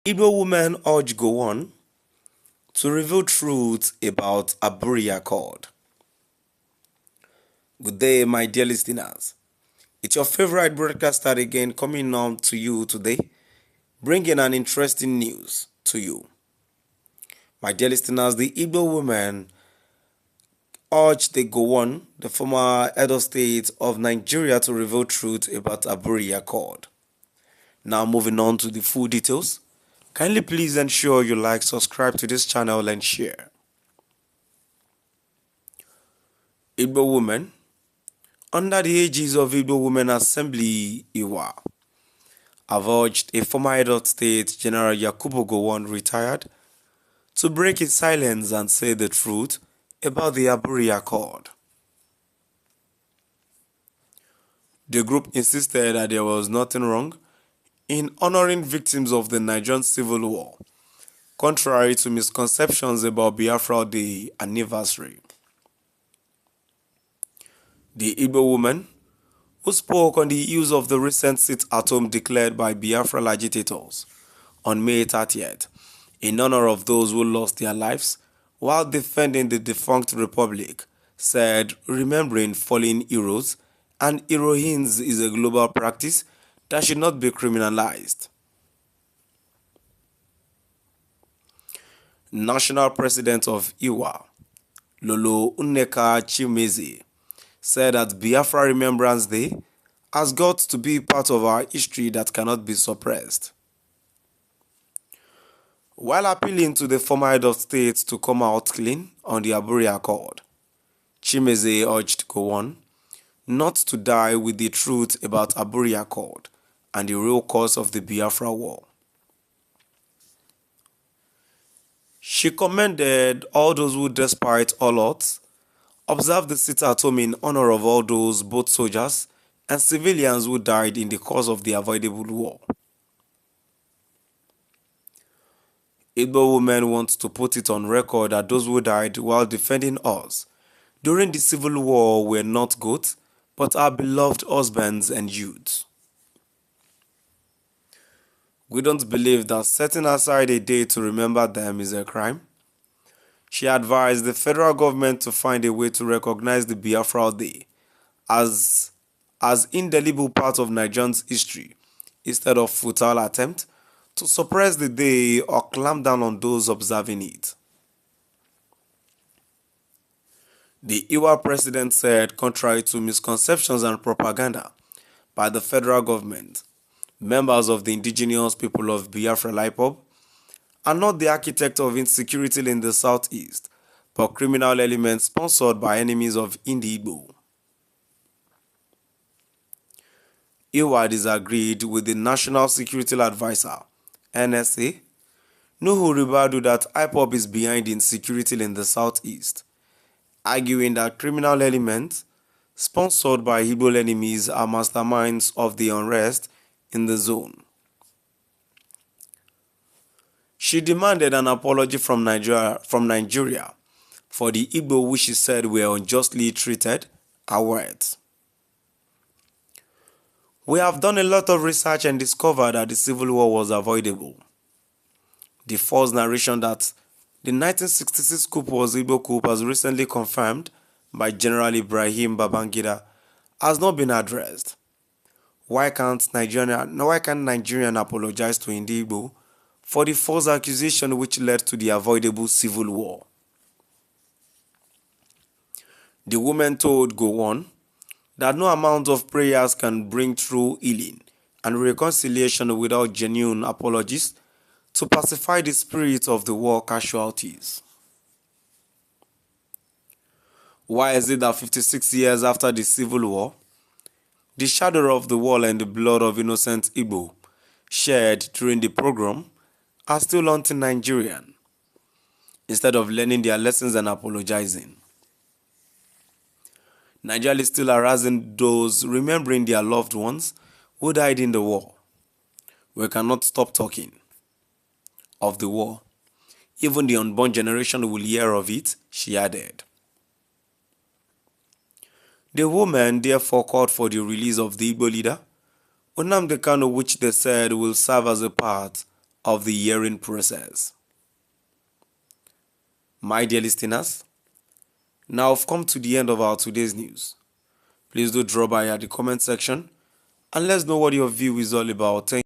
Igbo women urge Gowon to reveal truth about Aburi Accord. Good day, my dear listeners. It's your favorite broadcaster again coming on to you today, bringing an interesting news to you. My dear listeners, the Igbo women urged the Gowon, the former head of state of Nigeria, to reveal truth about Aburi Accord. Now moving on to the full details. Kindly please ensure you like, subscribe to this channel and share. Igbo women, under the aegis of Igbo Women Assembly Iwa, have urged a former head of state, General Yakubu Gowon, retired, to break his silence and say the truth about the Aburi Accord. The group insisted that there was nothing wrong in honoring victims of the Nigerian Civil War, contrary to misconceptions about Biafra Day anniversary. The Igbo woman, who spoke on the use of the recent sit-at-home declared by Biafra agitators on May 30th, in honor of those who lost their lives while defending the defunct republic, said remembering fallen heroes and heroines is a global practice that should not be criminalized. National President of Iwa, Lolo Nneka Chimeze, said that Biafra Remembrance Day has got to be part of our history that cannot be suppressed. While appealing to the former head of state to come out clean on the Aburi Accord, Chimeze urged Gowon not to die with the truth about Aburi Accord and the real cause of the Biafra War. She commended all those who, despite all odds, observed the sit-at-home in honor of all those, both soldiers and civilians, who died in the course of the avoidable war. Igbo women want to put it on record that those who died while defending us during the Civil War were not goats, but our beloved husbands and youths. We don't believe that setting aside a day to remember them is a crime. She advised the federal government to find a way to recognize the Biafra Day as indelible part of Nigerians' history, instead of futile attempt to suppress the day or clamp down on those observing it. The Iwa president said, contrary to misconceptions and propaganda by the federal government, members of the indigenous people of Biafra IPOB are not the architect of insecurity in the southeast, but criminal elements sponsored by enemies of Igbo. Iwa disagreed with the National Security Advisor, NSA, Nuhu Ribadu, that IPOB is behind insecurity in the southeast, arguing that criminal elements sponsored by Igbo enemies are masterminds of the unrest in the zone. She demanded an apology from Nigeria for the Igbo which she said were unjustly treated. Her words: "We have done a lot of research and discovered that the Civil War was avoidable. The false narration that the 1966 coup was Igbo coup, as recently confirmed by General Ibrahim Babangida, has not been addressed. Why can't Nigerian apologize to Igbo for the false accusation which led to the avoidable civil war?" The woman told Gowon that no amount of prayers can bring true healing and reconciliation without genuine apologies to pacify the spirit of the war casualties. Why is it that 56 years after the Civil War, the shadow of the war and the blood of innocent Igbo shed during the pogrom are still haunting Nigerian, instead of learning their lessons and apologizing? Nigeria is still harassing those remembering their loved ones who died in the war. We cannot stop talking of the war. Even the unborn generation will hear of it, she added. The woman therefore called for the release of the Igbo leader, Nnamdi Kanu, which they said will serve as a part of the hearing process. My dear listeners, now I've come to the end of our today's news. Please do drop by at the comment section and let's know what your view is all about. Thank